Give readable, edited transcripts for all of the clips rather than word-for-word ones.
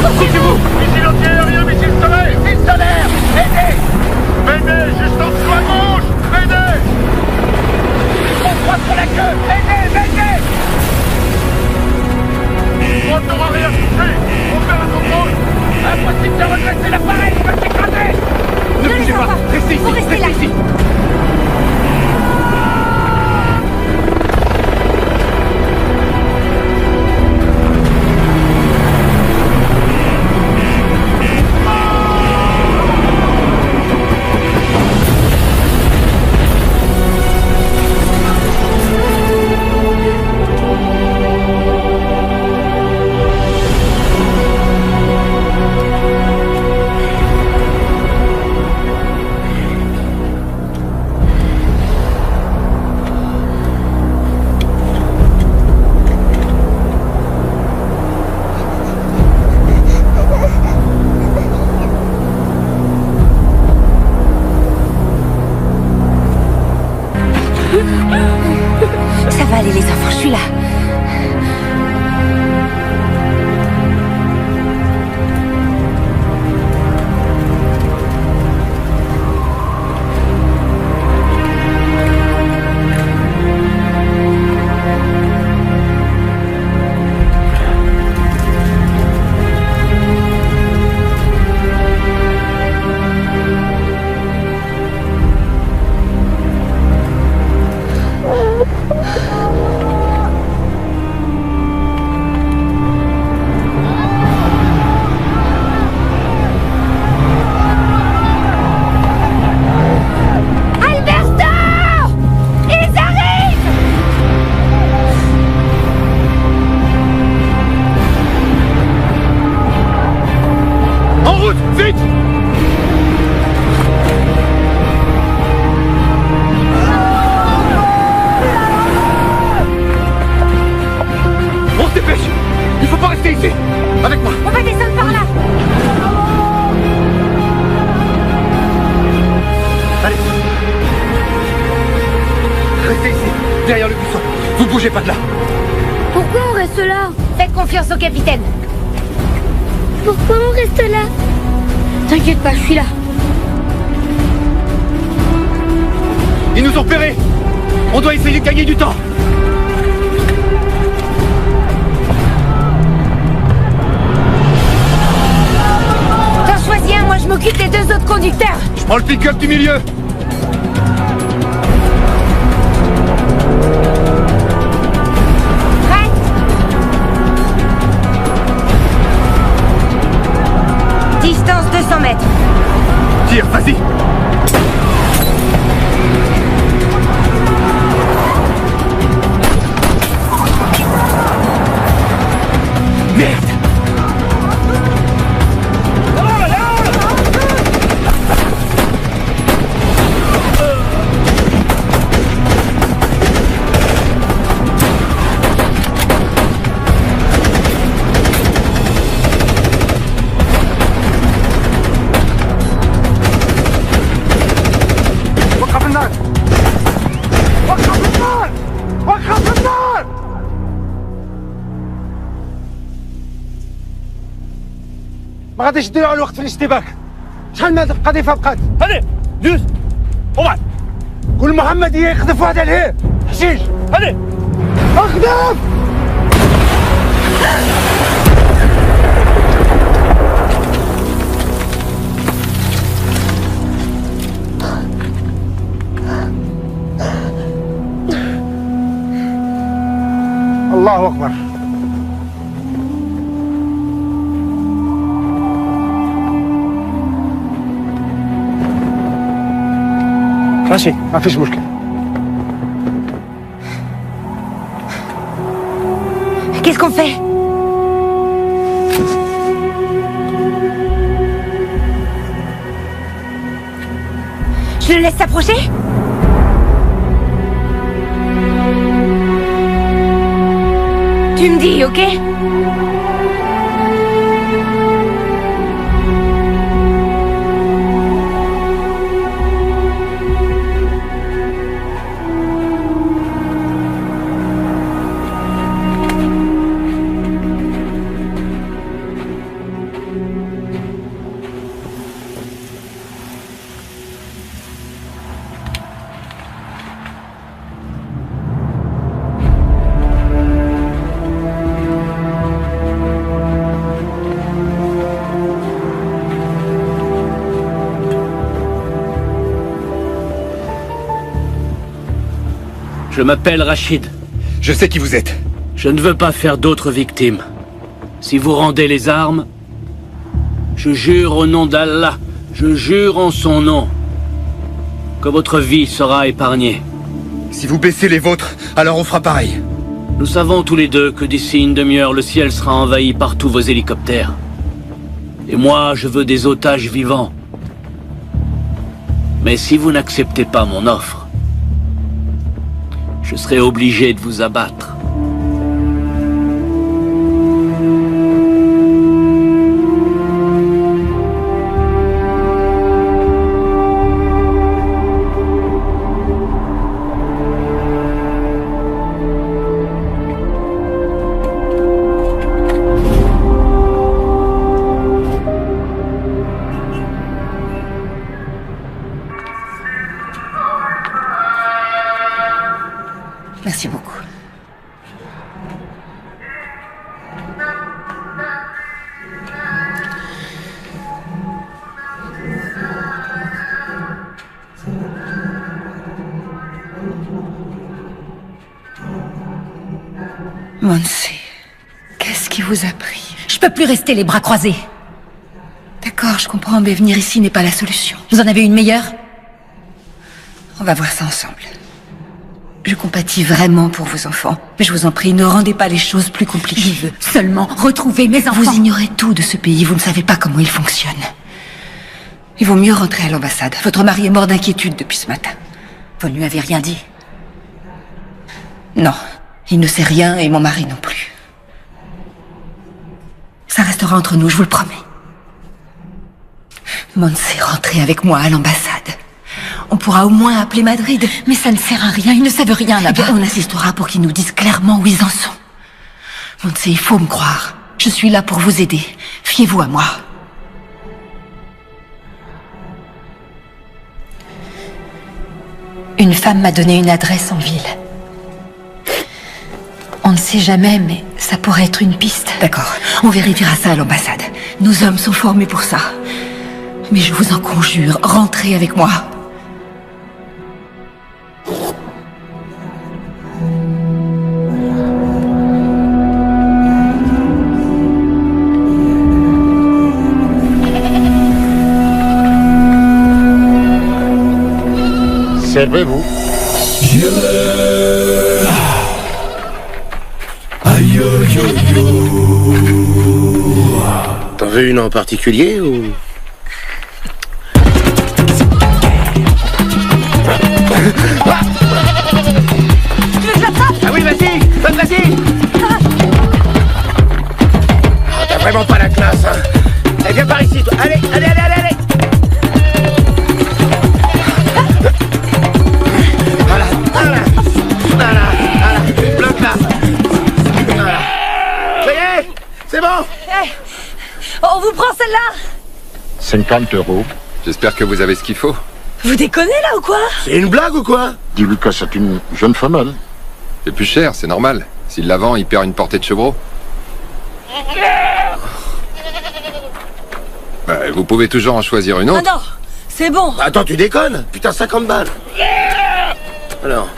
Approchez-vous. Missile anti-aérien, missile solaire. Missile solaire. Aidez. Aidez, juste en dessous à gauche. Aidez. On croise sur la queue. Aidez, aidez. Moteur arrière touché. On perd un contrôle. Impossible de redresser l'appareil, il va s'écraser. Ne bougez pas. Restez ici. Restez ici. Ça va aller les enfants, je suis là. Avec moi. On va descendre par là. Allez. Restez ici, derrière le buisson. Vous bougez pas de là. Pourquoi on reste là? Faites confiance au capitaine. Pourquoi on reste là? T'inquiète pas, je suis là. Ils nous ont repérés. On doit essayer de gagner du temps. T'en choisis un, moi je m'occupe des deux autres conducteurs. Je prends le pick-up du milieu. Prête? Distance 200 mètres. Tire, vas-y. Merde. وقف النار وقف النار وقف النار ما غاديش تضيعوا الوقت في الاشتباك شحال من هاد القذيفه بقات هادي دوز وبعد كل محمديه يقذف هذا الهي حشيش هادي اقذف الله اكبر ماشي ما فيش مشكله Qu'est-ce qu'on fait? Je le laisse s'approcher? Tu me dis, ok? Je m'appelle Rachid. Je sais qui vous êtes. Je ne veux pas faire d'autres victimes. Si vous rendez les armes, je jure au nom d'Allah, je jure en son nom, que votre vie sera épargnée. Si vous baissez les vôtres, alors on fera pareil. Nous savons tous les deux que d'ici une demi-heure, le ciel sera envahi par tous vos hélicoptères. Et moi, je veux des otages vivants. Mais si vous n'acceptez pas mon offre, je serai obligé de vous abattre. Merci beaucoup. Monse, qu'est-ce qui vous a pris? Je peux plus rester les bras croisés. D'accord, je comprends, mais venir ici n'est pas la solution. Vous en avez une meilleure? On va voir ça ensemble. Je compatis vraiment pour vos enfants. Mais je vous en prie, ne rendez pas les choses plus compliquées. Je veux seulement retrouver mes enfants. Vous ignorez tout de ce pays, vous ne savez pas comment il fonctionne. Il vaut mieux rentrer à l'ambassade. Votre mari est mort d'inquiétude depuis ce matin. Vous ne lui avez rien dit? Non, il ne sait rien et mon mari non plus. Ça restera entre nous, je vous le promets. Monse, rentrez avec moi à l'ambassade. On pourra au moins appeler Madrid. Mais ça ne sert à rien, ils ne savent rien Eh là-bas. bien, on assistera pour qu'ils nous disent clairement où ils en sont. Monse, il faut me croire. Je suis là pour vous aider. Fiez-vous à moi. Une femme m'a donné une adresse en ville. On ne sait jamais, mais ça pourrait être une piste. D'accord, on vérifiera ça à l'ambassade. Nos hommes sont formés pour ça. Mais je vous en conjure, rentrez avec moi. Servez-vous. T'en veux une en particulier ou... Ah oui, vas-y. Ah, t'as vraiment pas la classe, hein. Eh, viens par ici, toi. Allez. Voilà. Bloque là. Voilà. Ça y est, c'est bon. On vous prend celle-là? 50 €. J'espère que vous avez ce qu'il faut. Vous déconnez là ou quoi? C'est une blague ou quoi? Dis-lui que c'est une jeune femelle. C'est plus cher, c'est normal. S'il la vend, il perd une portée de chevreau. Vous pouvez toujours en choisir une Ah autre. non, c'est bon. Attends, tu déconnes? Putain, 50 balles. Alors.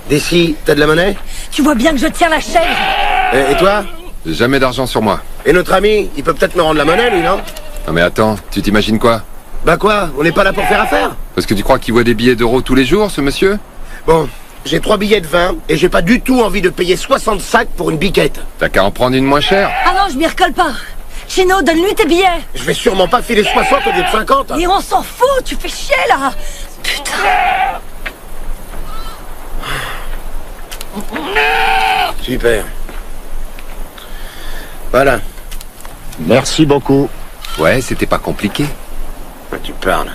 D'ici, t'as de la monnaie? Tu vois bien que je tiens la chaise. Et toi? J'ai jamais d'argent sur moi. Et notre ami, il peut peut-être me rendre la monnaie, lui, non? Non mais attends, tu t'imagines quoi? Bah quoi? On n'est pas là pour faire affaire? Parce que tu crois qu'il voit des billets d'euros tous les jours, ce monsieur? Bon, j'ai 3 billets de 20 et j'ai pas du tout envie de payer 60 sacs pour une biquette. T'as qu'à en prendre une moins chère. Ah non, je m'y recolle pas. Chino, donne-lui tes billets. Je vais sûrement pas filer 60 au lieu de 50. Et on s'en fout, tu fais chier là. Putain. Super. Voilà. Merci beaucoup. Ouais, c'était pas compliqué. Tu parles.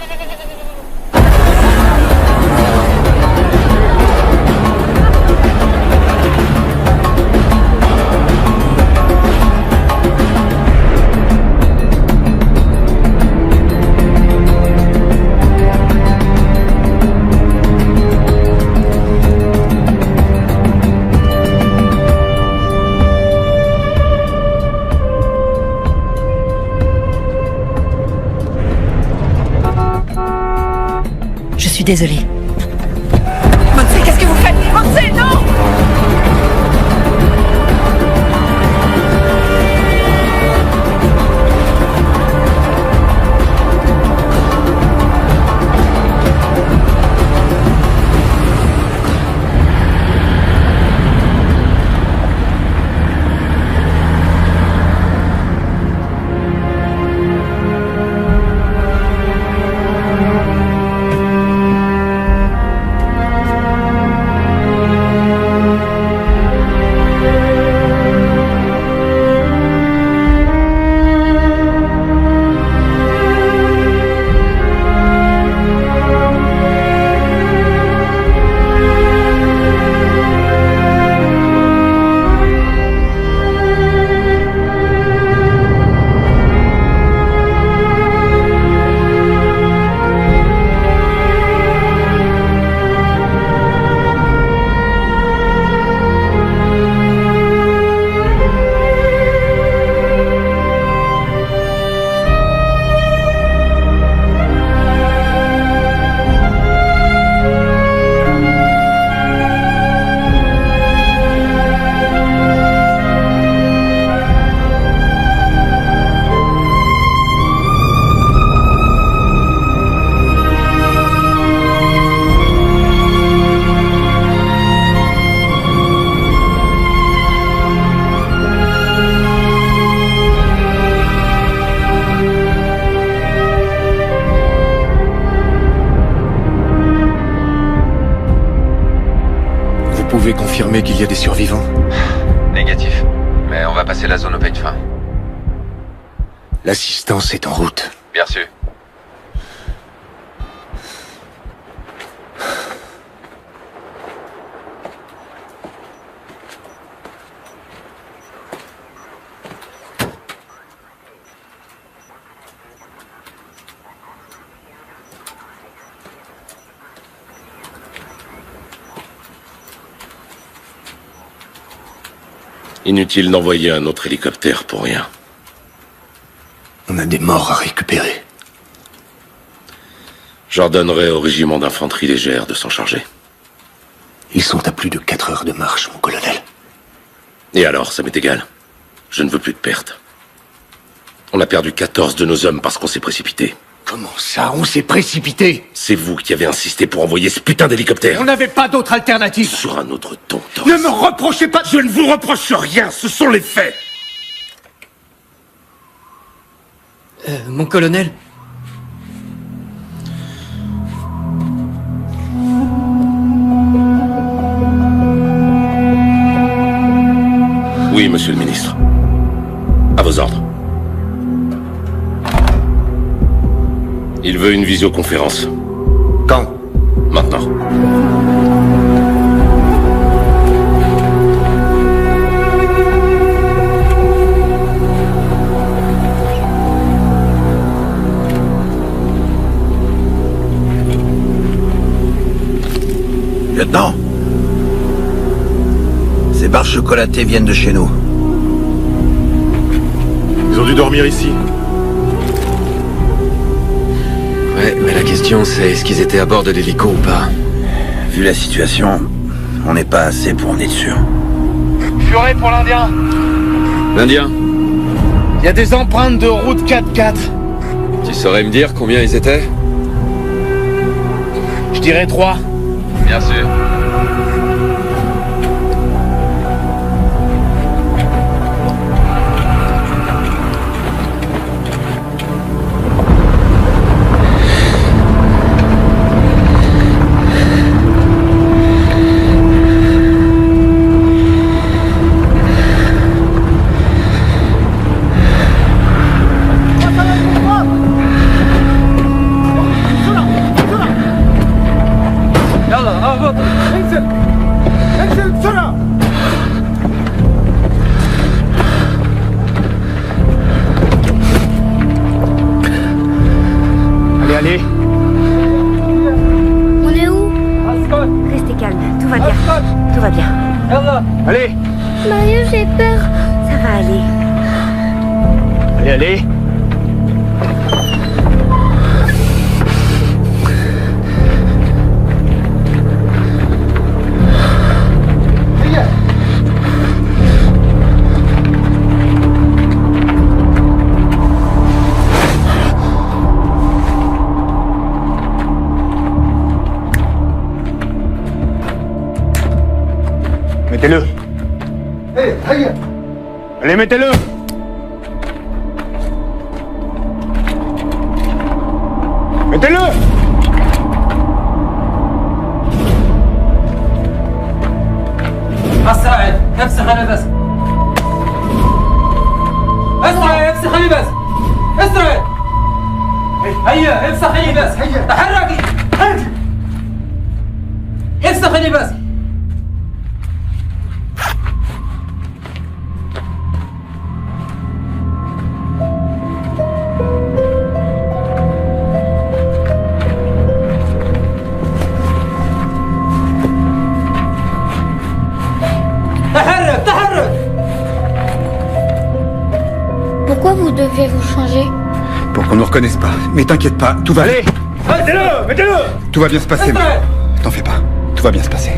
Je suis désolée. Monse, qu'est-ce confirmer qu'il y a des survivants? Négatif. Mais on va passer la zone au peigne fin. L'assistance est en route. Bien sûr. Inutile d'envoyer un autre hélicoptère pour rien. On a des morts à récupérer. J'ordonnerai au régiment d'infanterie légère de s'en charger. Ils sont à plus de 4 heures de marche, mon colonel. Et alors, ça m'est égal. Je ne veux plus de pertes. On a perdu 14 de nos hommes parce qu'on s'est précipité. Comment ça? On s'est précipité? C'est vous qui avez insisté pour envoyer ce putain d'hélicoptère. On n'avait pas d'autre alternative. Sur un autre ton, Torres. Ne me reprochez pas. Je ne vous reproche rien, ce sont les faits. Mon colonel. Oui, monsieur le ministre. À vos ordres. Il veut une visioconférence. Quand? Maintenant. Lieutenant, ces barres chocolatées viennent de chez nous. Ils ont dû dormir ici. Ouais, mais la question c'est est-ce qu'ils étaient à bord de l'hélico ou pas? Vu la situation, on n'est pas assez pour en être sûr. Purée pour l'Indien. L'Indien, Il y a des empreintes de route 4x4. tu saurais me dire combien ils étaient? Je dirais 3. Bien sûr. Allez. On est où? Restez calme, tout va bien. Tout va bien. Allez. Mario, j'ai peur. Ça va aller. Allez. Mettez-le. Allez, mettez-le. Mettez-le. اسرع افسخ انا بس اسرع افسخ لي بس اسرع هيا افسخ لي بس تحركي افسخ لي بس Pourquoi vous devez vous changer? Pour qu'on nous reconnaisse pas. Mais t'inquiète pas, tout va... Allez. Mettez-le. Mettez-le. Tout va bien se passer. T'en fais pas. Tout va bien se passer.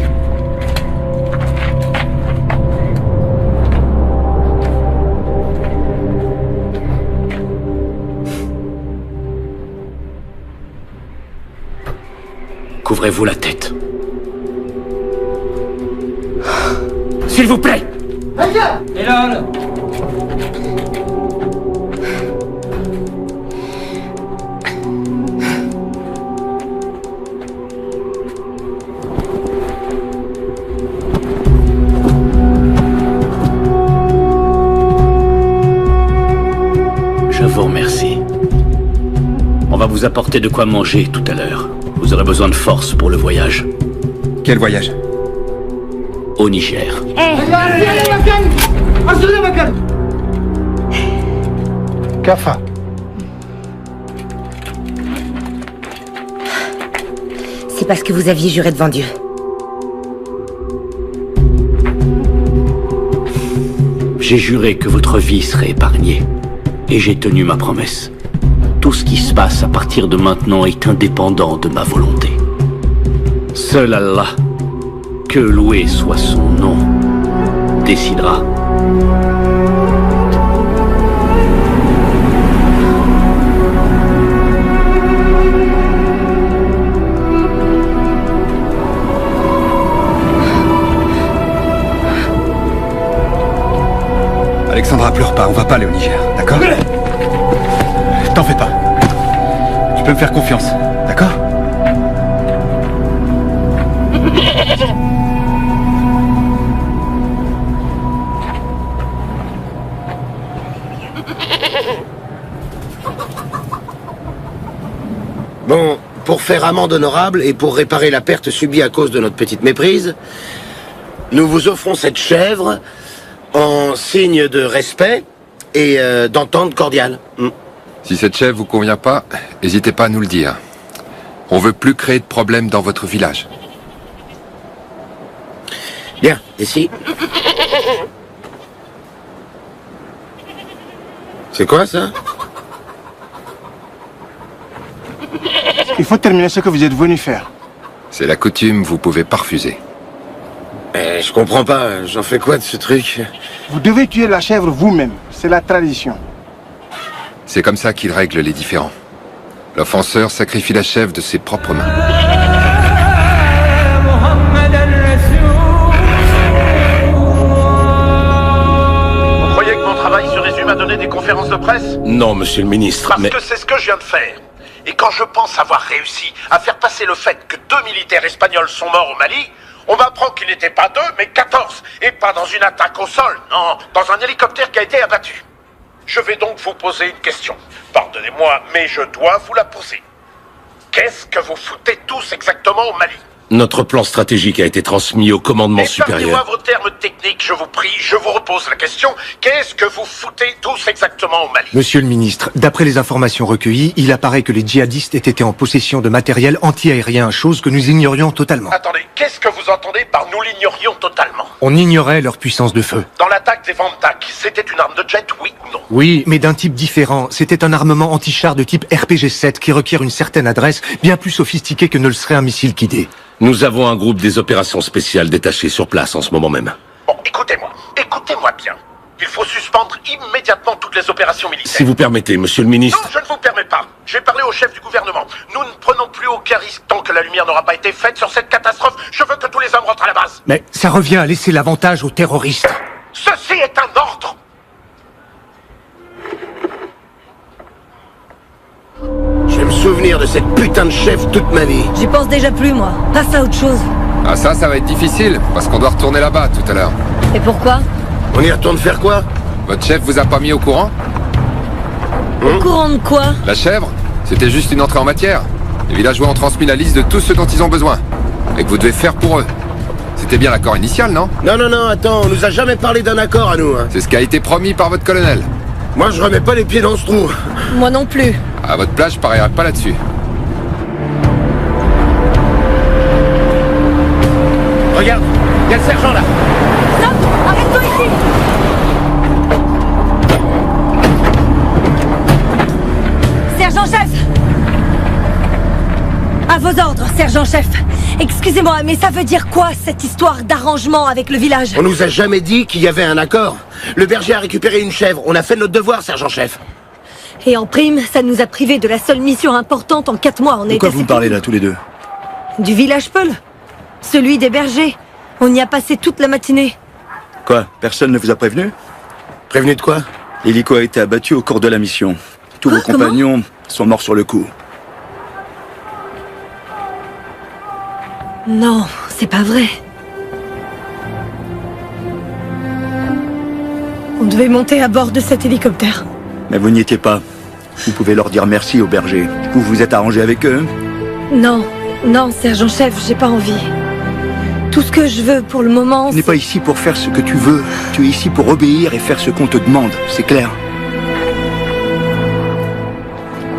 Couvrez-vous la tête. S'il vous plaît. Et là Je vous remercie. On va vous apporter de quoi manger tout à l'heure. Vous aurez besoin de force pour le voyage. Quel voyage? Au Niger. Kafa. C'est parce que vous aviez juré devant Dieu. J'ai juré que votre vie serait épargnée. Et j'ai tenu ma promesse. Tout ce qui se passe à partir de maintenant est indépendant de ma volonté. Seul Allah, que loué soit son nom, décidera. Alexandra, pleure pas, on va pas aller au Niger, d'accord? T'en fais pas. Tu peux me faire confiance, d'accord? Bon, pour faire amende honorable et pour réparer la perte subie à cause de notre petite méprise, nous vous offrons cette chèvre en signe de respect et d'entente cordiale. Si cette chèvre vous convient pas, n'hésitez pas à nous le dire. On veut plus créer de problèmes dans votre village. Bien, ici. C'est quoi ça? Il faut terminer ce que vous êtes venu faire. C'est la coutume, vous pouvez pas refuser. Je comprends pas, j'en fais quoi de ce truc? Vous devez tuer la chèvre vous-même, c'est la tradition. C'est comme ça qu'il règle les différends. L'offenseur sacrifie la chèvre de ses propres mains. Vous croyez que mon travail se résume à donner des conférences de presse? Non, monsieur le ministre, Parce que c'est ce que je viens de faire. Et quand je pense avoir réussi à faire passer le fait que 2 militaires espagnols sont morts au Mali, on m'apprend qu'ils n'étaient pas 2, mais 14. Et pas dans une attaque au sol, non, dans un hélicoptère qui a été abattu. Je vais donc vous poser une question. Pardonnez-moi, mais je dois vous la poser. Qu'est-ce que vous foutez tous exactement au Mali? notre plan stratégique a été transmis au commandement supérieur. Épargnez-moi vos termes techniques, je vous prie. Je vous repose la question. Qu'est-ce que vous foutez tous exactement au Mali? Monsieur le ministre, d'après les informations recueillies, il apparaît que les djihadistes aient été en possession de matériel anti-aérien, chose que nous ignorions totalement. Attendez, qu'est-ce que vous entendez par nous l'ignorions totalement? On ignorait leur puissance de feu. Dans l'attaque des Vantak, c'était une arme de jet, oui ou non? Oui, mais d'un type différent. C'était un armement anti-char de type RPG-7 qui requiert une certaine adresse, bien plus sophistiquée que ne le serait un missile guidé. Nous avons un groupe des opérations spéciales détaché sur place en ce moment même. Bon, écoutez-moi bien. Il faut suspendre immédiatement toutes les opérations militaires. Si vous permettez, monsieur le ministre... Non, je ne vous permets pas. J'ai parlé au chef du gouvernement. Nous ne prenons plus aucun risque tant que la lumière n'aura pas été faite sur cette catastrophe. Je veux que tous les hommes rentrent à la base. Mais ça revient à laisser l'avantage aux terroristes. Ceci est un ordre. Je vais me souvenir de cette putain de chef toute ma vie. J'y pense déjà plus, moi. Passe à autre chose. Ah ça va être difficile, parce qu'on doit retourner là-bas tout à l'heure. Et pourquoi? On y retourne faire quoi? Votre chef vous a pas mis au courant? Au courant de quoi? La chèvre? C'était juste une entrée en matière. Les villageois ont transmis la liste de tout ce dont ils ont besoin. Et que vous devez faire pour eux. C'était bien l'accord initial, non? Non, attends, on nous a jamais parlé d'un accord à nous. Hein. C'est ce qui a été promis par votre colonel. Moi, je remets pas les pieds dans ce trou. Moi non plus. À votre place, je parierais pas là-dessus. Regarde, il y a le sergent là. Stop! Arrête-toi ici! Sergent-chef! À vos ordres, sergent-chef. Excusez-moi, mais ça veut dire quoi, cette histoire d'arrangement avec le village? On nous a jamais dit qu'il y avait un accord. Le berger a récupéré une chèvre. On a fait notre devoir, sergent-chef. Et en prime, ça nous a privés de la seule mission importante en 4 mois. De quoi vous me parlez là, tous les deux? Du village Peul. Celui des bergers. On y a passé toute la matinée. Quoi? Personne ne vous a prévenu? Prévenu de quoi? L'hélico a été abattu au cours de la mission. Tous vos compagnons sont morts sur le coup. Non, c'est pas vrai. On devait monter à bord de cet hélicoptère. Mais vous n'y étiez pas. Vous pouvez leur dire merci aux bergers. Vous vous êtes arrangé avec eux? Non, non, sergent-chef, j'ai pas envie. Tout ce que je veux pour le moment, Tu n'es pas ici pour faire ce que tu veux. Tu es ici pour obéir et faire ce qu'on te demande. C'est clair?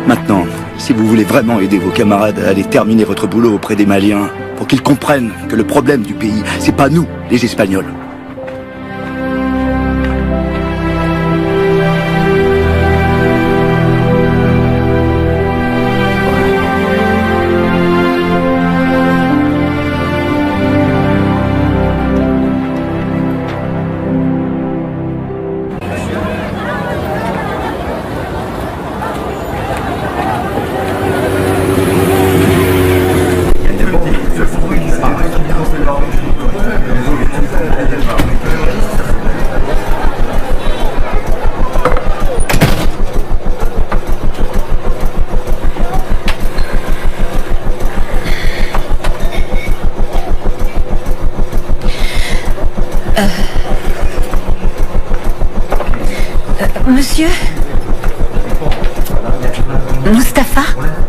Maintenant, si vous voulez vraiment aider vos camarades à aller terminer votre boulot auprès des Maliens, pour qu'ils comprennent que le problème du pays, c'est pas nous, les Espagnols. Monsieur Mustapha?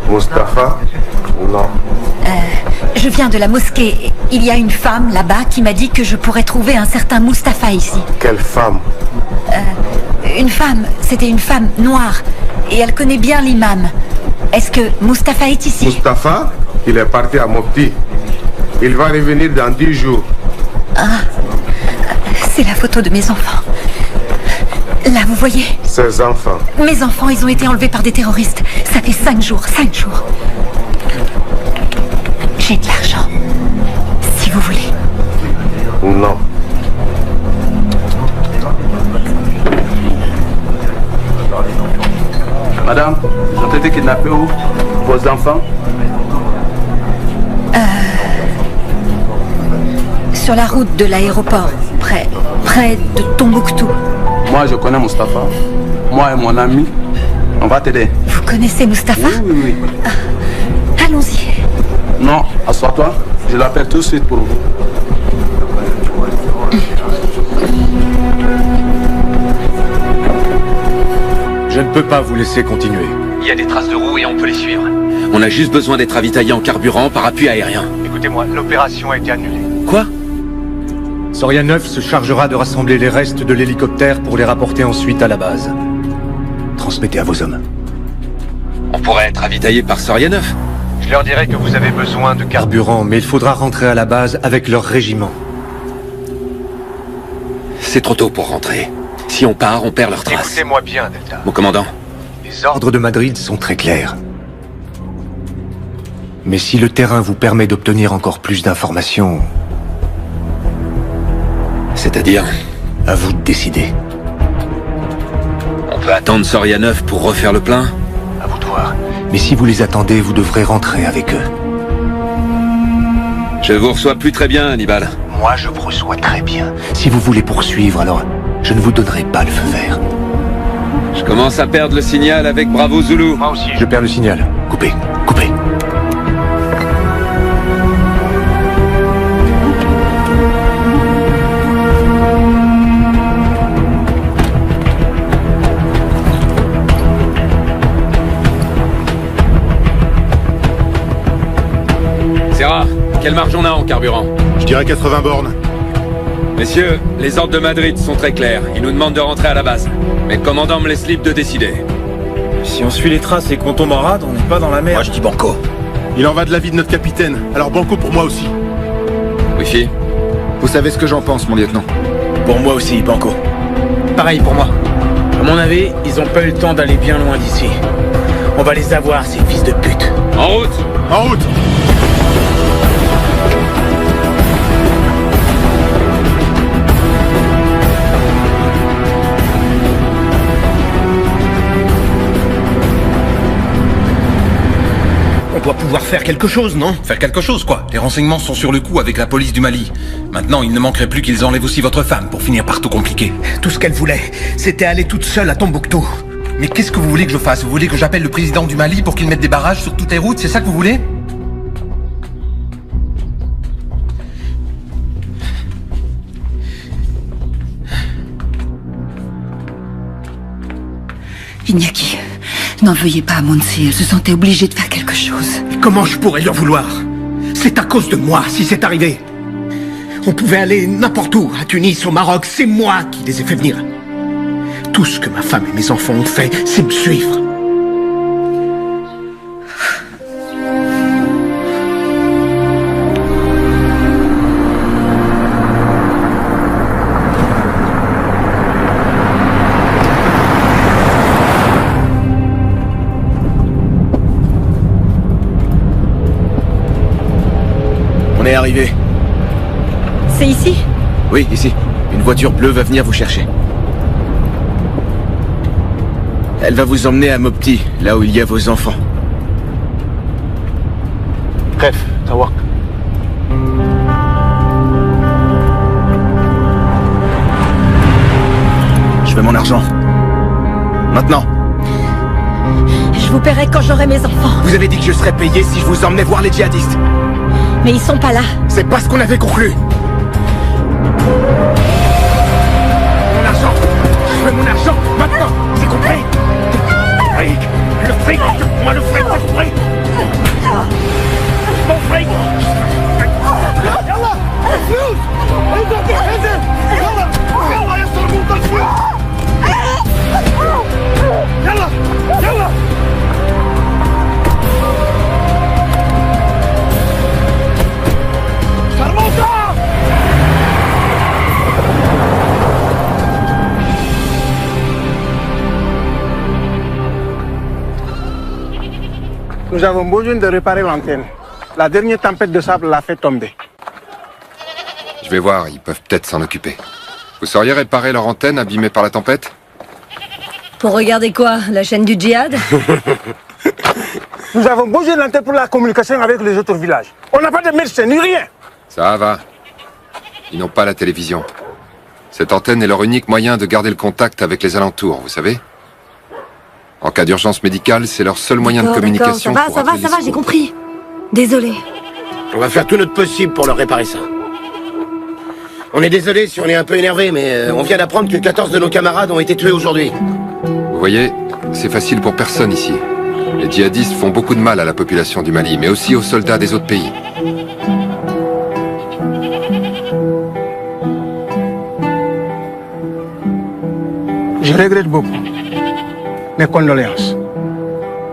Mustapha? Non. Je viens de la mosquée. Il y a une femme là-bas qui m'a dit que je pourrais trouver un certain Mustapha ici. Quelle femme? Une femme. C'était une femme noire. Et elle connaît bien l'imam. Est-ce que Mustapha est ici? Mustapha? Il est parti à Mopti. Il va revenir dans 10 jours. Ah, c'est la photo de mes enfants. Là, vous voyez? Ses enfants. Mes enfants, ils ont été enlevés par des terroristes. Ça fait 5 jours, 5 jours. J'ai de l'argent. Si vous voulez. Non. Madame, ils ont été kidnappés où? Vos enfants? Sur la route de l'aéroport, près de Tombouctou. Moi, je connais Mustapha. Moi et mon ami, on va t'aider. Vous connaissez Mustapha? Oui. Allons-y. Non, assois-toi. Je l'appelle tout de suite pour vous. Je ne peux pas vous laisser continuer. Il y a des traces de roues et on peut les suivre. On a juste besoin d'être ravitaillé en carburant par appui aérien. Écoutez-moi, l'opération a été annulée. Quoi? Soria 9 se chargera de rassembler les restes de l'hélicoptère pour les rapporter ensuite à la base. Transmettez à vos hommes. On pourrait être ravitaillé par Soria 9. Je leur dirai que vous avez besoin de Carburant, mais il faudra rentrer à la base avec leur régiment. C'est trop tôt pour rentrer. Si on part, on perd leurs traces. Écoutez-moi bien, Delta. Mon commandant. Les ordres de Madrid sont très clairs. Mais si le terrain vous permet d'obtenir encore plus d'informations... C'est-à-dire? À vous de décider. On peut attendre Soria 9 pour refaire le plein? À vous de voir. Mais si vous les attendez, vous devrez rentrer avec eux. Je vous reçois plus très bien, Hannibal. Moi, je vous reçois très bien. Si vous voulez poursuivre, alors je ne vous donnerai pas le feu vert. Je commence à perdre le signal avec Bravo Zulu. Moi aussi. Je perds le signal. Coupez. Serra, quelle marge on a en carburant? Je dirais 80 bornes. Messieurs, les ordres de Madrid sont très clairs. Ils nous demandent de rentrer à la base. Mais le commandant me laisse libre de décider. Si on suit les traces et qu'on tombe en rade, on n'est pas dans la merde. Moi, je dis banco. Il en va de la vie de notre capitaine. Alors banco pour moi aussi. Wifi? Vous savez ce que j'en pense, mon lieutenant? Pour moi aussi, banco. Pareil pour moi. À mon avis, ils ont pas eu le temps d'aller bien loin d'ici. On va les avoir, ces fils de pute. En route! En route! On doit pouvoir faire quelque chose, non? Faire quelque chose, quoi. Les renseignements sont sur le coup avec la police du Mali. Maintenant, il ne manquerait plus qu'ils enlèvent aussi votre femme pour finir par tout compliquer. Tout ce qu'elle voulait, c'était aller toute seule à Tombouctou. Mais qu'est-ce que vous voulez que je fasse? Vous voulez que j'appelle le président du Mali pour qu'il mette des barrages sur toutes les routes? C'est ça que vous voulez? Iñaki, n'en veuillez pas à Monse, elle se sentait obligée de faire quelque chose. Comment je pourrais lui en vouloir? C'est à cause de moi si c'est arrivé. On pouvait aller n'importe où, à Tunis, au Maroc, c'est moi qui les ai fait venir. Tout ce que ma femme et mes enfants ont fait, c'est me suivre. On est arrivé. C'est ici? Oui, ici. Une voiture bleue va venir vous chercher. Elle va vous emmener à Mopti, là où il y a vos enfants. Bref, Tawak. Je veux mon argent. Maintenant. Je vous paierai quand j'aurai mes enfants. Vous avez dit que je serais payé si je vous emmenais voir les djihadistes. Mais ils sont pas là. C'est pas ce qu'on avait conclu. Mon argent. Je veux mon argent maintenant. C'est compris? Fric. Le fric. Moi le fric. Le fric. Mon fric. يلا الفلوس. انزل. يلا يسرقوا الفلوس. يلا. Nous avons besoin de réparer l'antenne. La dernière tempête de sable l'a fait tomber. Je vais voir, ils peuvent peut-être s'en occuper. Vous sauriez réparer leur antenne abîmée par la tempête? Pour regarder quoi? La chaîne du djihad? Nous avons besoin de l'antenne pour la communication avec les autres villages. On n'a pas de médecin ni rien. Ça va. Ils n'ont pas la télévision. Cette antenne est leur unique moyen de garder le contact avec les alentours, vous savez? En cas d'urgence médicale, c'est leur seul moyen de communication. Ça va, j'ai compris. Désolé. On va faire tout notre possible pour leur réparer ça. On est désolé si on est un peu énervé, mais on vient d'apprendre que 14 de nos camarades ont été tués aujourd'hui. Vous voyez, c'est facile pour personne ici. Les djihadistes font beaucoup de mal à la population du Mali, mais aussi aux soldats des autres pays. Je regrette beaucoup. Mes condoléances.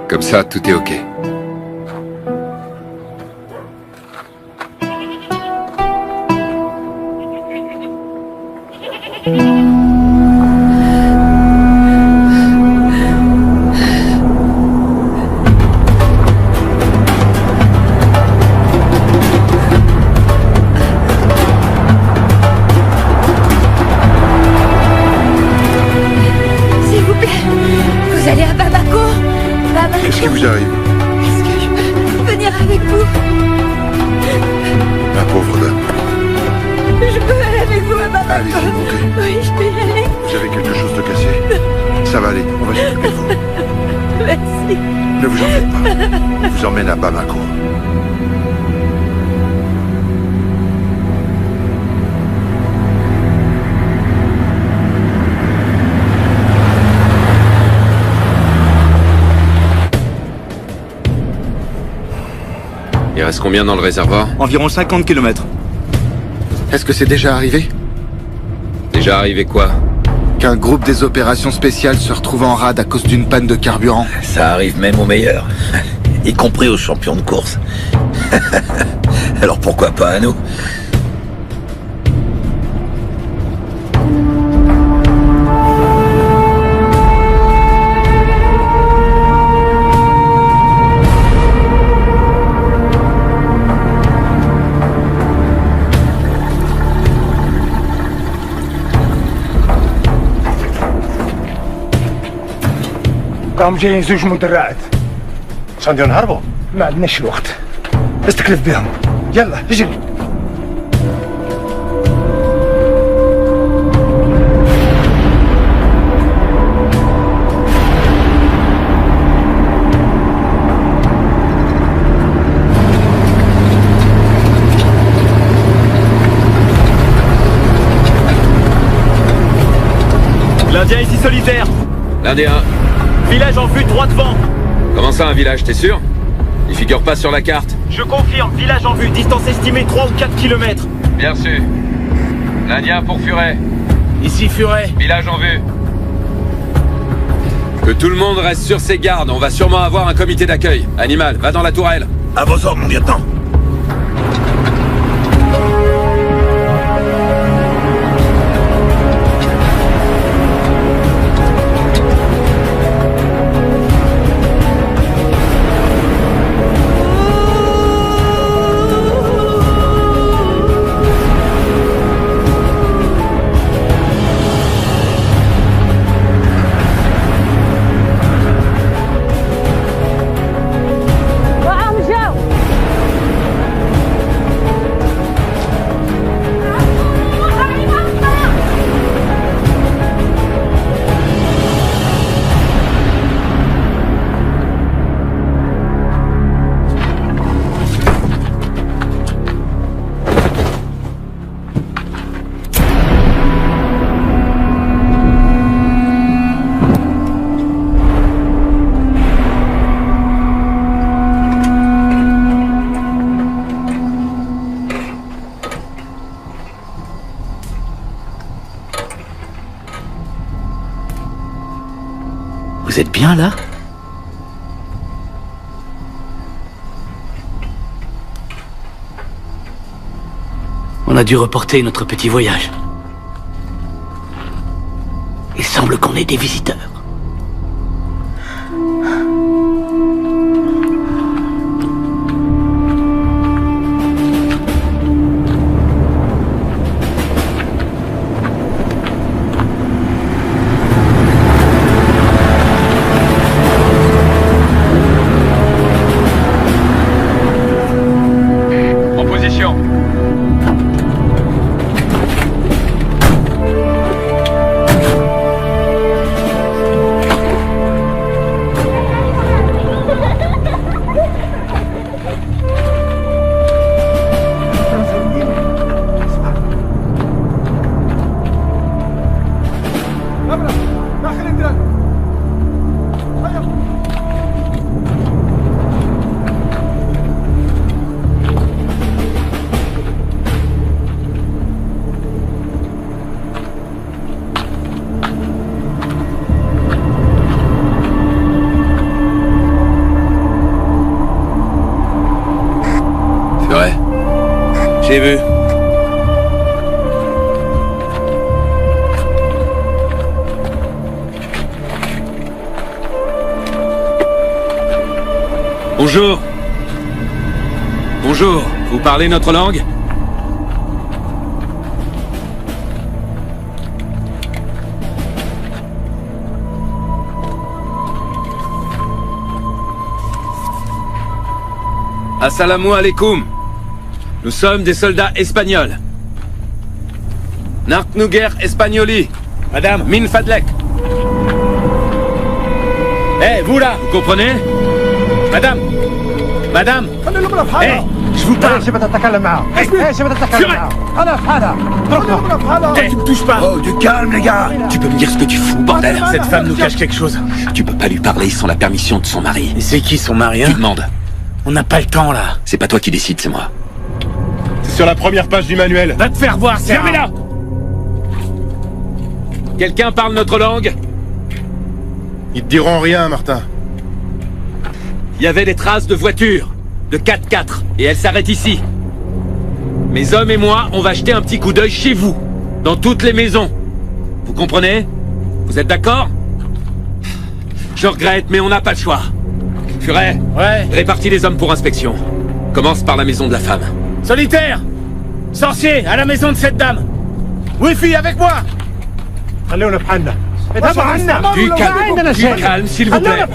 Comme ça, tout est OK. S'il vous plaît, vous allez à Bamako. Qu'est-ce qui vous arrive? Est-ce que je peux venir avec vous? Ma pauvre dame. Je peux aller avec vous à Bamako. Allez, s'il vous plaît. Oui, je peux y aller. Vous avez quelque chose de cassé? Ça va aller, on va s'occuper de vous. Merci. Ne vous en faites pas. Je vous emmène à Bamako. Il reste combien dans le réservoir? Environ 50 km. Est-ce que c'est déjà arrivé? Déjà arrivé quoi? Qu'un groupe des opérations spéciales se retrouve en rade à cause d'une panne de carburant. Ça arrive même aux meilleurs, y compris aux champions de course. Alors pourquoi pas à nous? قام جايين زوج مدرعات. عشان ينهربوا؟ ما عندناش الوقت. استكلف بهم. يلا اجري. L'Indien ici solitaire. L'Indien. Village en vue droit devant. Comment ça, un village, t'es sûr? Il figure pas sur la carte. Je confirme, village en vue, distance estimée 3 ou 4 km. Bien sûr. L'Indien pour Furet. Ici Furet. Village en vue. Que tout le monde reste sur ses gardes, on va sûrement avoir un comité d'accueil. Animal, va dans la tourelle. À vos ordres, mon lieutenant. Vous êtes bien là? On a dû reporter notre petit voyage. Il semble qu'on ait des visiteurs. En position. Furet. J'ai vu. Bonjour. Bonjour. Vous parlez notre langue? Assalamu alaikum. Nous sommes des soldats espagnols. Nartnuger Espagnoli. Madame. Min Fadlek. Eh, vous là. Vous comprenez? Madame. Madame. Eh, je vous parle. Tu me touches pas. Oh, du calme, les gars. Tu peux me dire ce que tu fous, bordel? Cette femme nous cache quelque chose. Tu peux pas lui parler sans la permission de son mari. Et c'est qui son mari, hein? Tu demandes. On n'a pas le temps, là. C'est pas toi qui décides, c'est moi. C'est sur la première page du manuel. Va te faire voir, fermez-la. Quelqu'un parle notre langue? Ils te diront rien, Martin. Il y avait des traces de voitures, de 4x4, et elles s'arrêtent ici. Mes hommes et moi, on va jeter un petit coup d'œil chez vous, dans toutes les maisons. Vous comprenez? Vous êtes d'accord? Je regrette, mais on n'a pas le choix. Furet, ouais. Répartis les hommes pour inspection. Commence par la maison de la femme. Solitaire. Sorcier, à la maison de cette dame. Wifi, avec moi. Du calme, s'il vous plaît.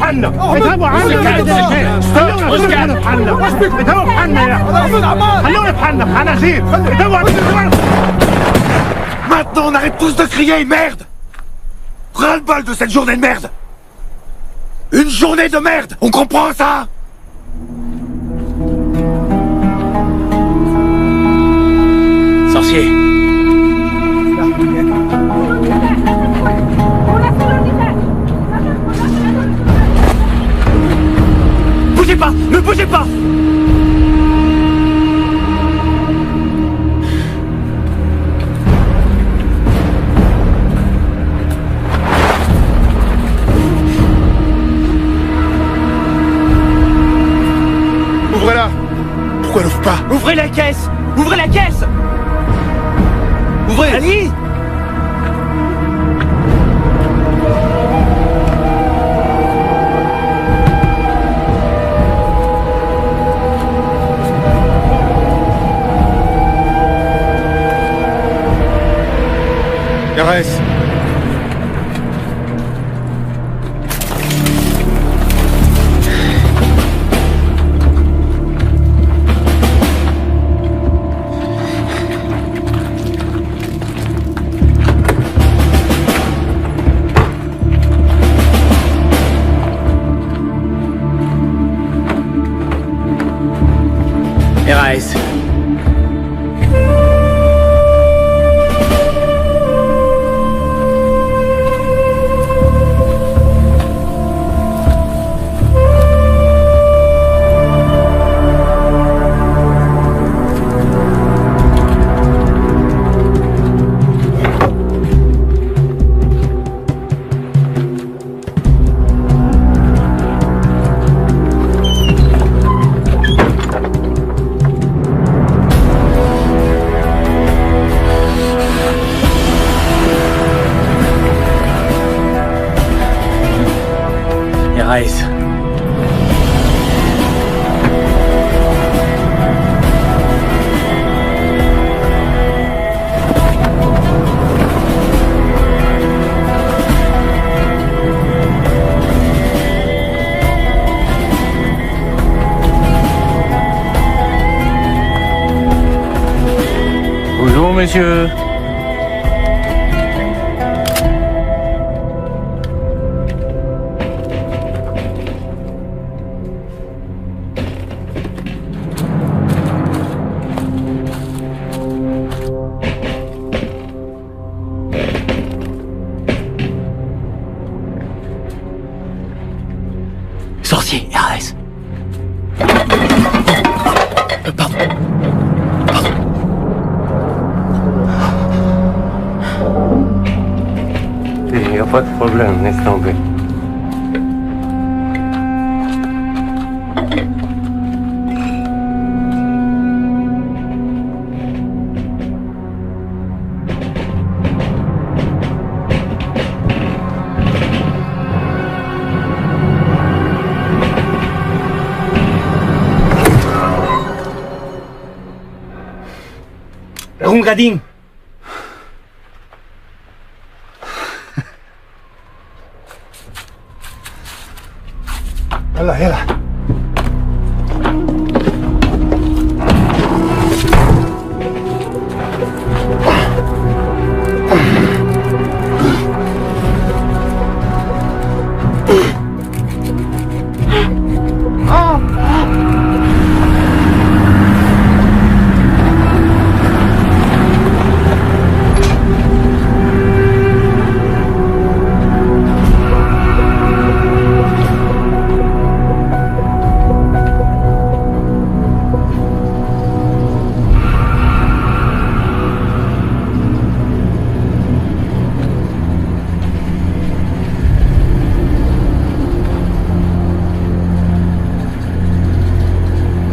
Maintenant, on arrête tous de crier, merde. Ras-le-bol de cette journée de merde. Une journée de merde, on comprend ça? Sorcier. Ne bougez pas! Ouvrez-la! Pourquoi elle ouvre pas? Ouvrez la caisse! Ouvrez la caisse! Ouvrez! Allez! RS! RAS. RAS. Bonjour, monsieur. Sorcier, RAS. Pardon. Il n'y a pas de problème, laisse tomber. Rungadin! يلا يلا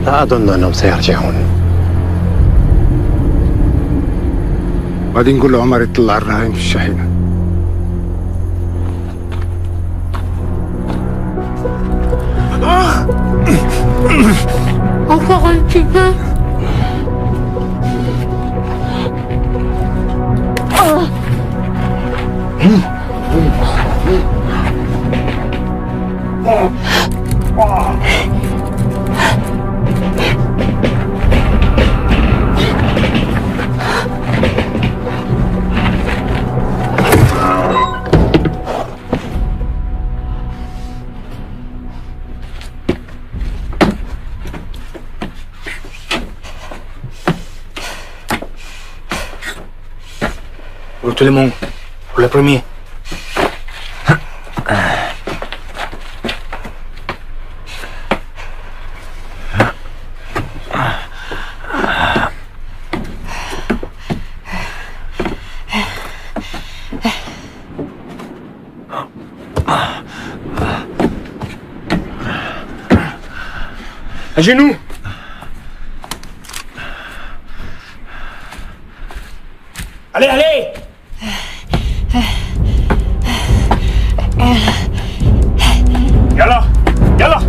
لا أظن أنهم سيرجعون. بعدين نقول لعمر يطلع الرهائن في الشحنة. Encore un petit peu. Pour tout le monde, pour le premier. À genoux. Allez, allez. Yalla, yalla.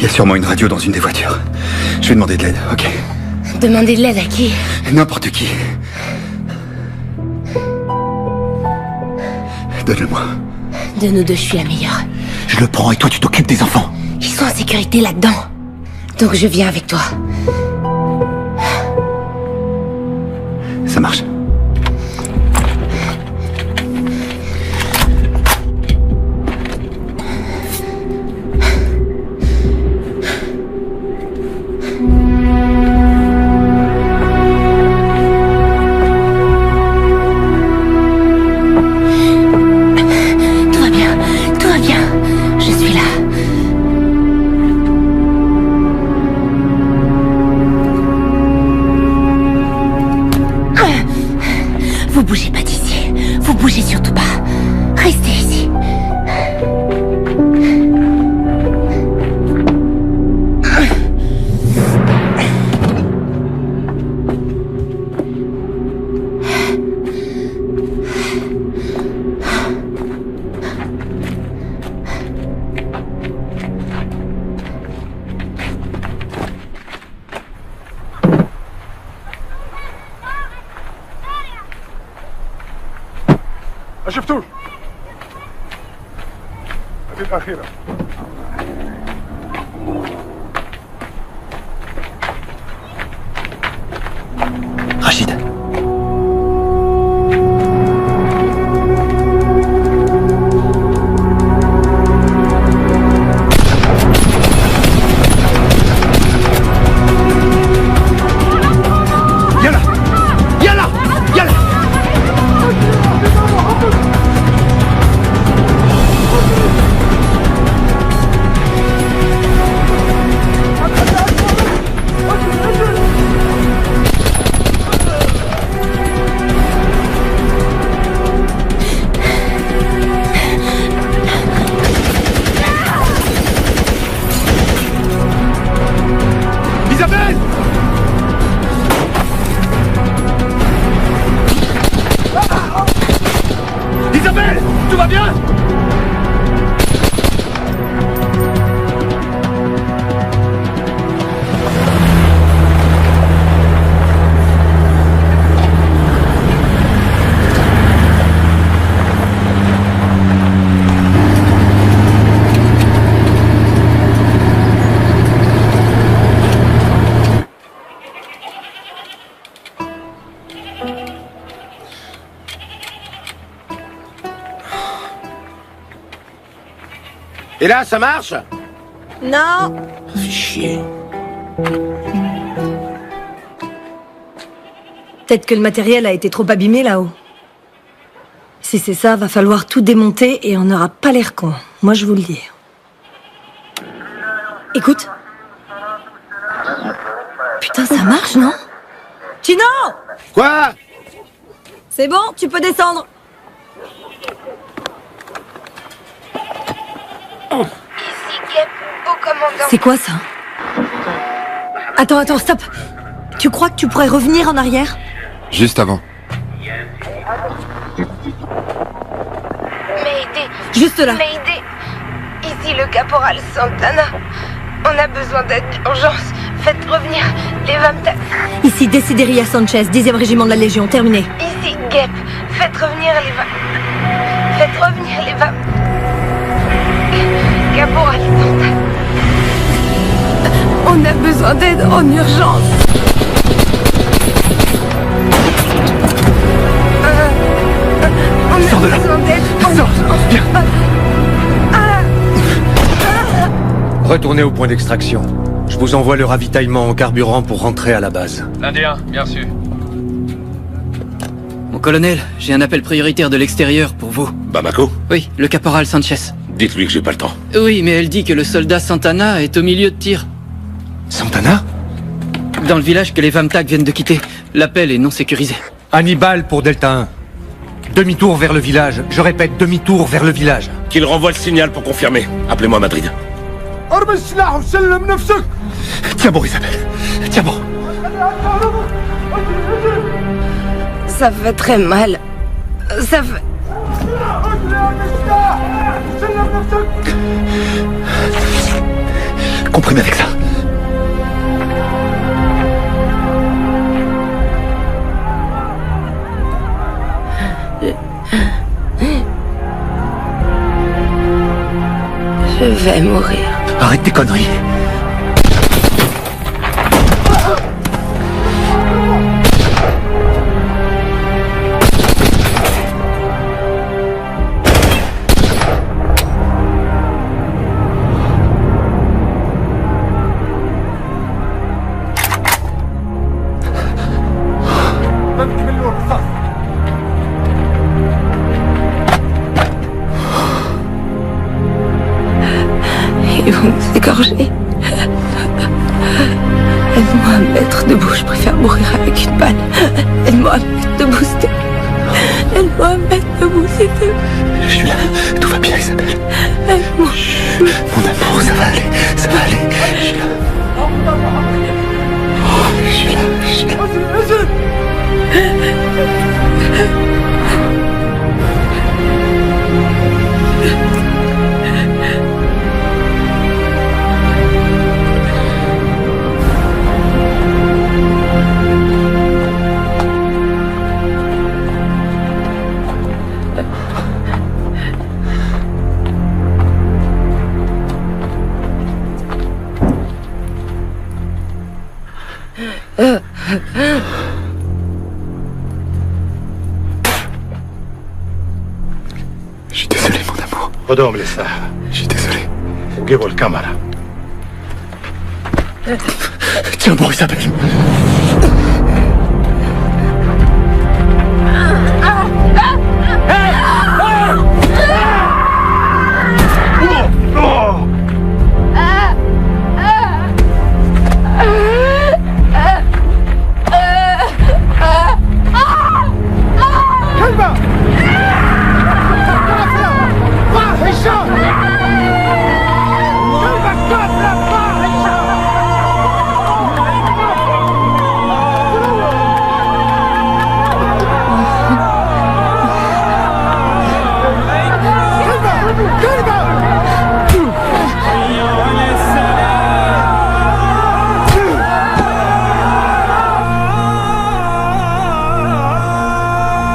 Il y a sûrement une radio dans une des voitures. Je vais demander de l'aide, ok? Demander de l'aide à qui? N'importe qui. Donne-le-moi. De nous deux, je suis la meilleure. Je le prends et toi tu t'occupes des enfants. Ils sont en sécurité là-dedans. Donc je viens avec toi. Ça marche. Vous bougez pas d'ici. Vous bougez surtout pas. Restez ici. شفتوش هذه الأخيرة Rachid. يلا يلا يلا Isabelle! Isabelle! Tout va bien? Et là, ça marche? Non. Chier. Peut-être que le matériel a été trop abîmé là-haut. Si c'est ça, va falloir tout démonter et on n'aura pas l'air con. Moi, je vous le dis. Écoute. Putain, ça marche, non? Chino! Quoi? C'est bon, tu peux descendre. C'est quoi ça? Attends, stop. Tu crois que tu pourrais revenir en arrière? Juste avant. Mayday. Juste là. Mayday. Ici le caporal Santana. On a besoin d'aide d'urgence. Faites revenir les Vamtas. Ici Desideria Sanchez, 10e régiment de la Légion, terminé. Ici Gep. Faites revenir les Caporal Santana. On a besoin d'aide en urgence. Sors de là. Sors. Viens. Retournez au point d'extraction. Je vous envoie le ravitaillement en carburant pour rentrer à la base. L'Indien, bien sûr. Mon colonel, j'ai un appel prioritaire de l'extérieur pour vous. Bamako? Oui, le caporal Sanchez. Dites-lui que j'ai pas le temps. Oui, mais elle dit que le soldat Santana est au milieu de tir. Santana? Dans le village que les Vamtak viennent de quitter. L'appel est non sécurisé. Hannibal pour Delta 1. Demi-tour vers le village. Je répète, demi-tour vers le village. Qu'il renvoie le signal pour confirmer. Appelez-moi à Madrid. Tiens bon, Isabelle. Tiens bon. Ça fait très mal. Ça fait... Comprimez avec ça. Je vais mourir. Arrête tes conneries. Ils vont nous égorger. Aide-moi à me mettre debout, je préfère mourir avec une balle. Aide-moi à me mettre debout, s'il te plaît. Aide-moi à me mettre debout, s'il te plaît. Je suis là, tout va bien, Isabelle. Aide-moi. Mon amour, ça va aller, ça va aller. Je suis là. Je suis là, je suis là. Je suis désolé, mon amour. خدوهم للساحة. Je suis désolé. وجيبوا الكاميرا. Tiens bon, Isabelle.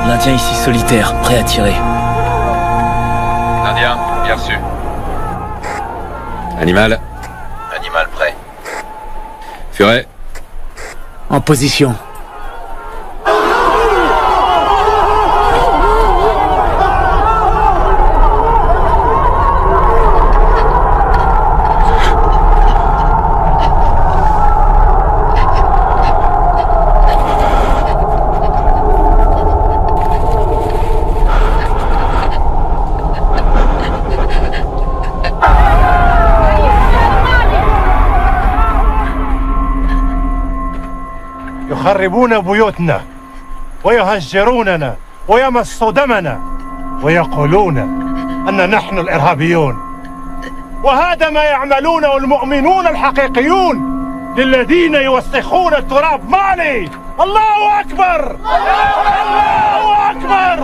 L'Indien ici solitaire, prêt à tirer. L'Indien, bien reçu. Animal. Animal prêt. Furet. En position. يخربون بيوتنا ويهجروننا ويمصوا دمنا ويقولون أن نحن الإرهابيون، وهذا ما يعملونه المؤمنون الحقيقيون للذين يوسخون التراب مالي. الله أكبر، الله أكبر.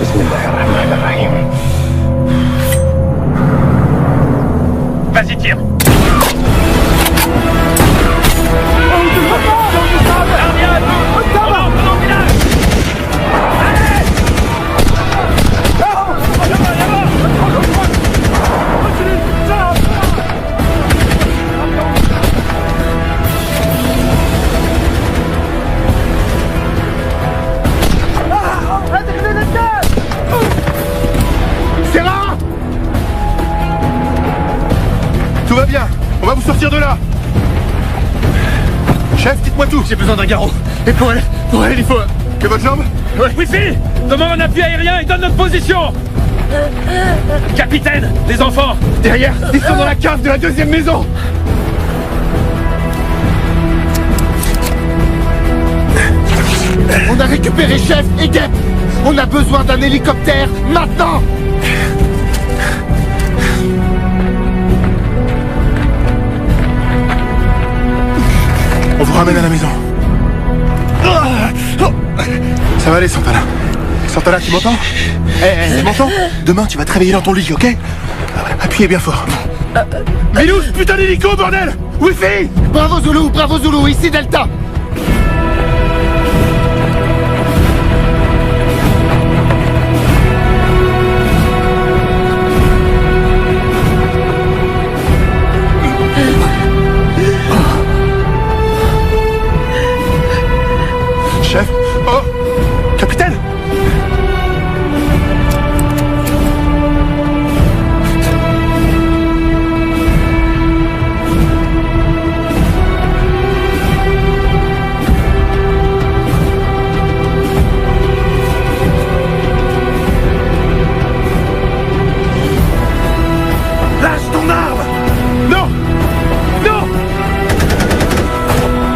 بسم الله الرحمن الرحيم. Vas-y, tire. Tout va bien. On va vous sortir de là. Chef, dites-moi tout. J'ai besoin d'un garrot. Et pour elle, il faut... Que votre jambe? Ouais. Wifi, demande un appui aérien et donne notre position. Capitaine, les enfants. Derrière, ils sont dans la cave de la deuxième maison. On a récupéré Chef et Guêpe. On a besoin d'un hélicoptère maintenant. On vous ramène à la maison. Ça va aller, Santana. Santana, tu m'entends? Tu m'entends? Demain, tu vas te réveiller dans ton lit, ok? Appuyez bien fort. Milou, ce putain d'hélico, bordel! Wifi! Bravo Zulu, ici Delta. Chef? Oh! Capitaine! Lâche ton arme! Non! Non!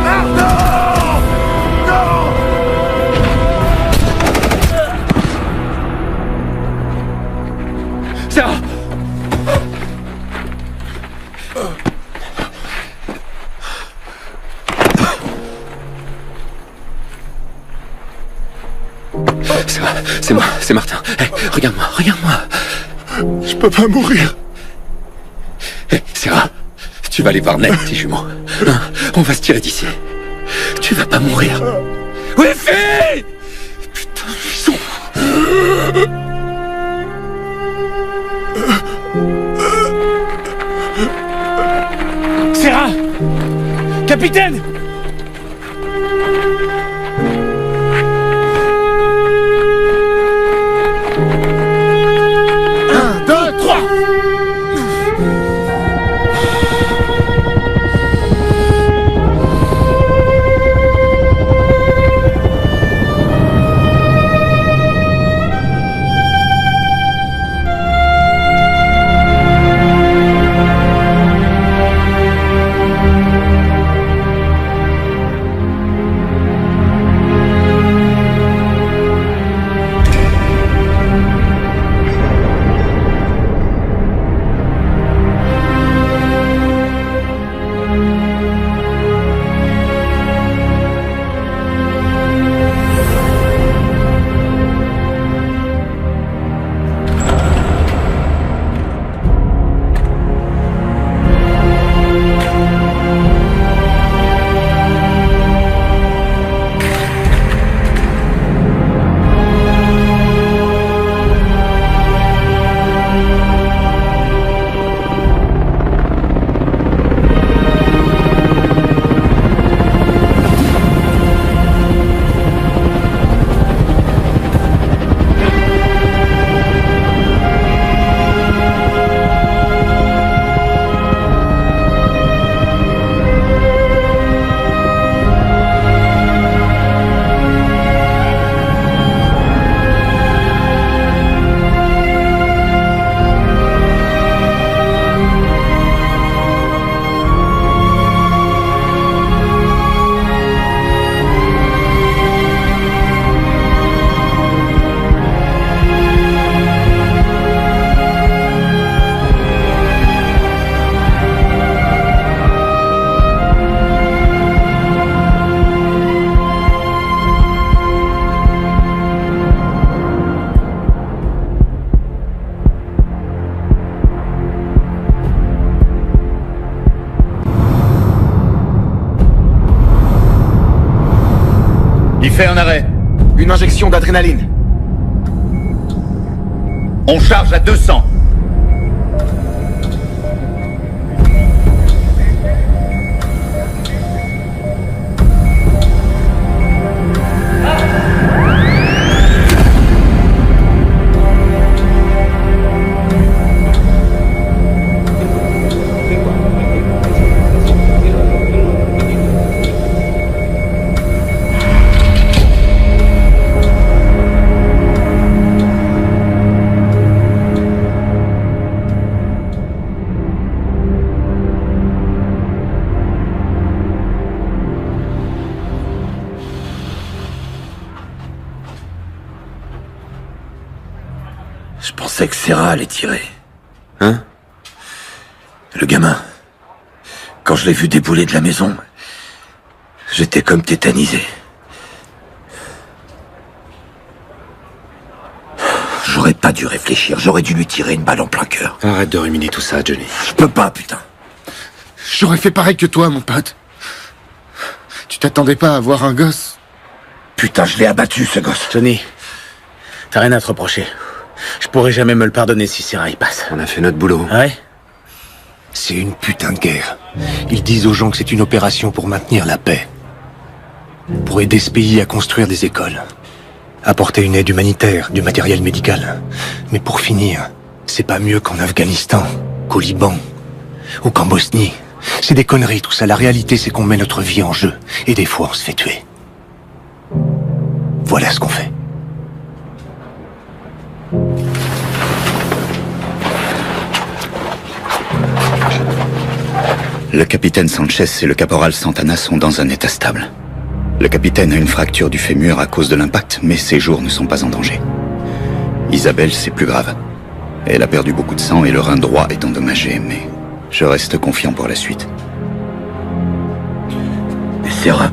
Ah, non! Non! Sarah! C'est moi, c'est Martin. Hey, regarde-moi. Je peux pas mourir. Hey, Sarah, tu vas aller voir Ned, tes jumeaux. Hein, on va se tirer d'ici. Tu vas pas mourir. Wifi! Putain, ils sont... Sarah! Capitaine! Il fait un arrêt. Une injection d'adrénaline. On charge à 200. pensais que Serra allait tirer. Hein? Le gamin. Quand je l'ai vu débouler de la maison, j'étais comme tétanisé. J'aurais pas dû réfléchir, j'aurais dû lui tirer une balle en plein cœur. Arrête de ruminer tout ça, Johnny. Je peux pas, putain. J'aurais fait pareil que toi, mon pote. Tu t'attendais pas à voir un gosse? Putain, je l'ai abattu, ce gosse. Johnny, t'as rien à te reprocher. Je pourrais jamais me le pardonner si Serra y passe. On a fait notre boulot. Ouais? C'est une putain de guerre. Ils disent aux gens que c'est une opération pour maintenir la paix. Pour aider ce pays à construire des écoles. Apporter une aide humanitaire, du matériel médical. Mais pour finir, c'est pas mieux qu'en Afghanistan, qu'au Liban, ou qu'en Bosnie. C'est des conneries tout ça. La réalité, c'est qu'on met notre vie en jeu. Et des fois, on se fait tuer. Voilà ce qu'on fait. Le capitaine Sanchez et le caporal Santana sont dans un état stable. Le capitaine a une fracture du fémur à cause de l'impact, mais ses jours ne sont pas en danger. Isabelle, c'est plus grave. Elle a perdu beaucoup de sang et le rein droit est endommagé, mais je reste confiant pour la suite. Et Serra?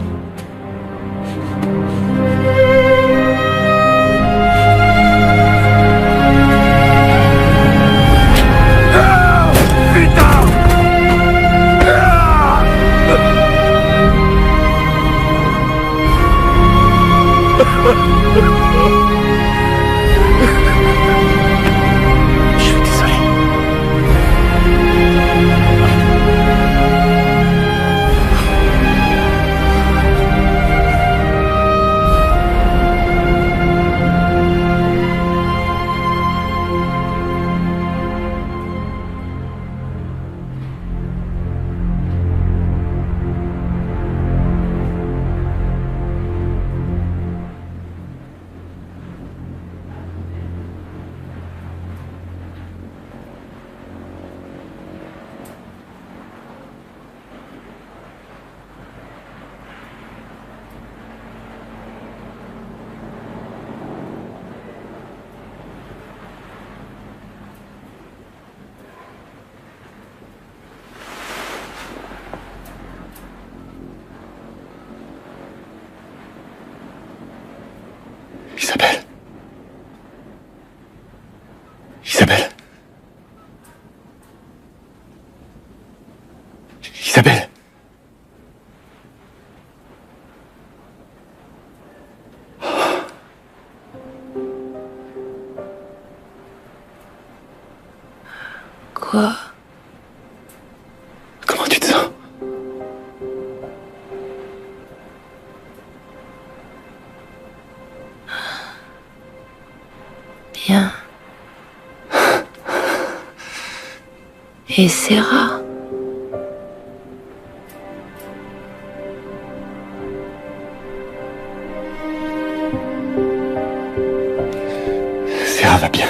Isabelle. Isabelle. Isabelle. Quoi? Comment tu te sens? Bien. Et Serra? Serra va bien.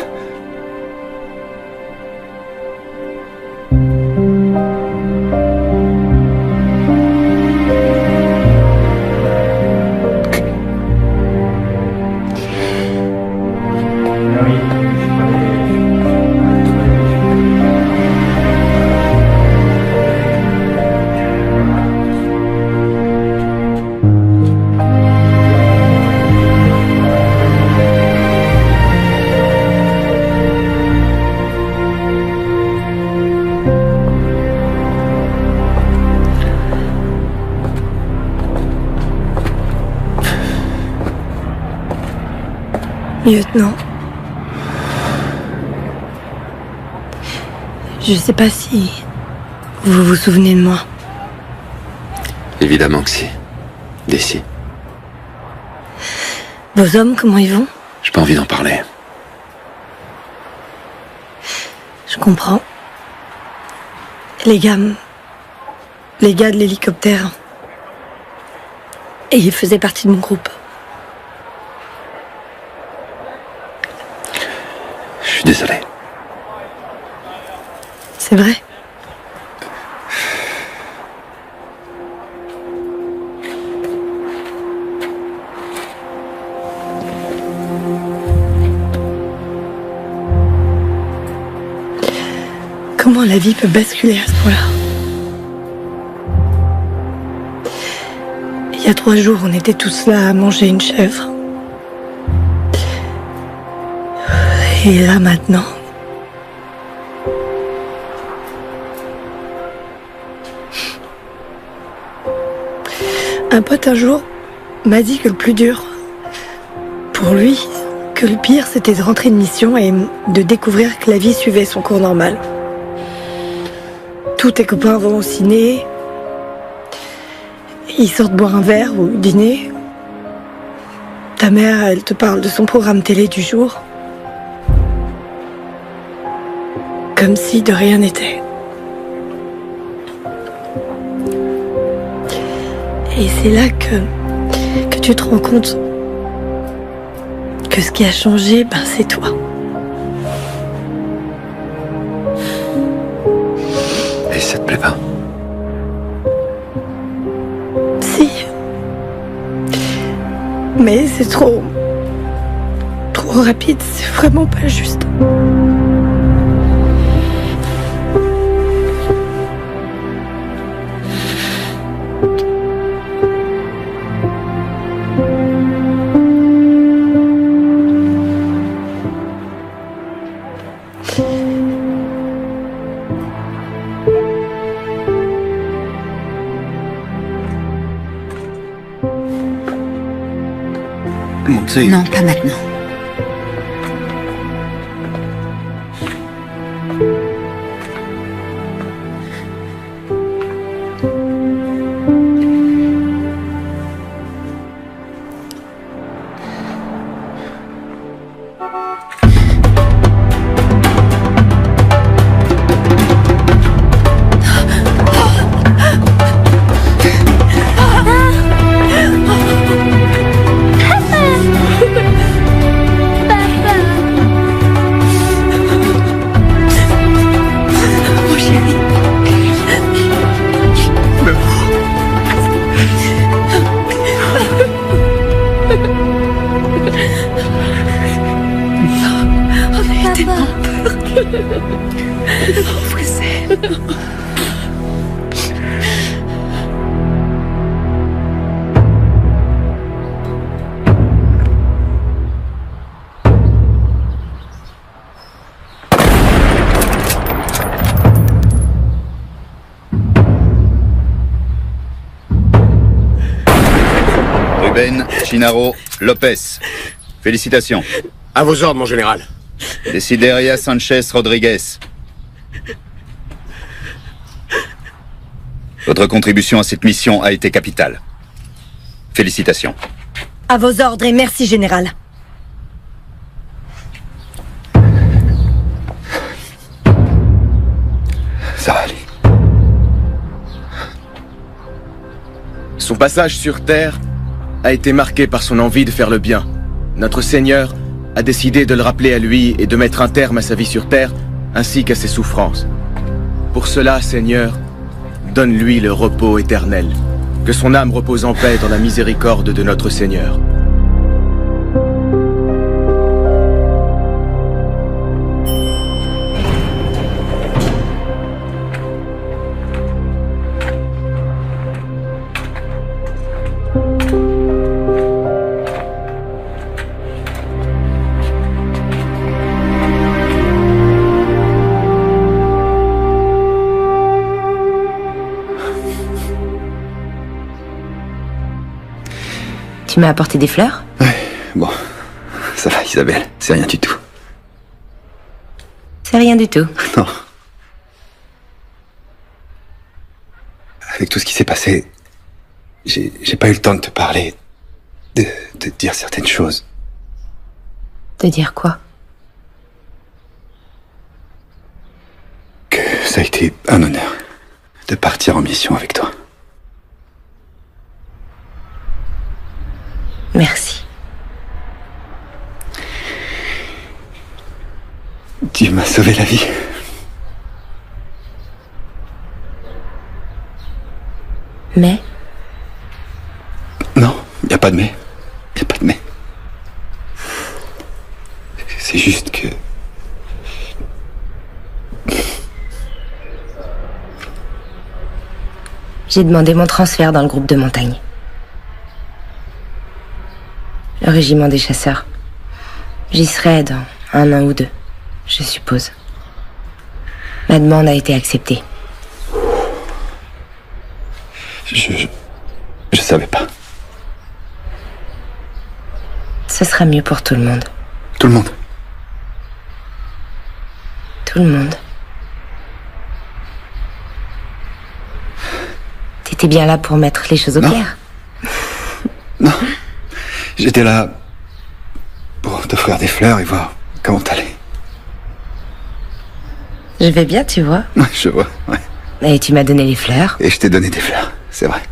Lieutenant. Je sais pas si vous vous souvenez de moi. Évidemment que si. D'ici. Vos hommes, comment ils vont? J'ai pas envie d'en parler. Je comprends. Les gars de l'hélicoptère. Et ils faisaient partie de mon groupe. Je suis désolé. C'est vrai? la vie peut basculer à ce point-là. Il y a 3 jours, on était tous là à manger une chèvre. Et là, maintenant... Un pote, un jour, m'a dit que le plus dur, pour lui, que le pire, c'était de rentrer de mission et de découvrir que la vie suivait son cours normal. Tous tes copains vont au ciné, ils sortent boire un verre ou dîner. Ta mère, elle te parle de son programme télé du jour. Comme si de rien n'était. Et c'est là que tu te rends compte que ce qui a changé, c'est toi. Et ça te plaît pas? Si. Mais c'est trop rapide, c'est vraiment pas juste. Non, pas maintenant. Ruben Chinaro Lopez. Félicitations. À vos ordres, mon général. Desideria Sanchez Rodriguez. Votre contribution à cette mission a été capitale. Félicitations. À vos ordres et merci, général. Ça va aller. Son passage sur Terre a été marqué par son envie de faire le bien. Notre Seigneur a décidé de le rappeler à lui et de mettre un terme à sa vie sur Terre, ainsi qu'à ses souffrances. Pour cela, Seigneur, donne-lui le repos éternel. Que son âme repose en paix dans la miséricorde de notre Seigneur. Tu m'as apporté des fleurs? Ouais, bon. Ça va, Isabelle, c'est rien du tout. C'est rien du tout. Non. Avec tout ce qui s'est passé, j'ai pas eu le temps de te parler, de te dire certaines choses. De dire quoi? Que ça a été un honneur de partir en mission avec toi. Merci. Tu m'as sauvé la vie. Mais? Non, y a pas de mais. Y a pas de mais. C'est juste que... J'ai demandé mon transfert dans le groupe de montagne. Le régiment des chasseurs. J'y serai dans 1 an ou 2, je suppose. Ma demande a été acceptée. Je savais pas. Ce sera mieux pour tout le monde. Tout le monde. Tout le monde. T'étais bien là pour mettre les choses au clair. Non. J'étais là pour t'offrir des fleurs et voir comment t'allais. Je vais bien, tu vois. Ouais, je vois, ouais. Et tu m'as donné les fleurs. Et je t'ai donné des fleurs, c'est vrai.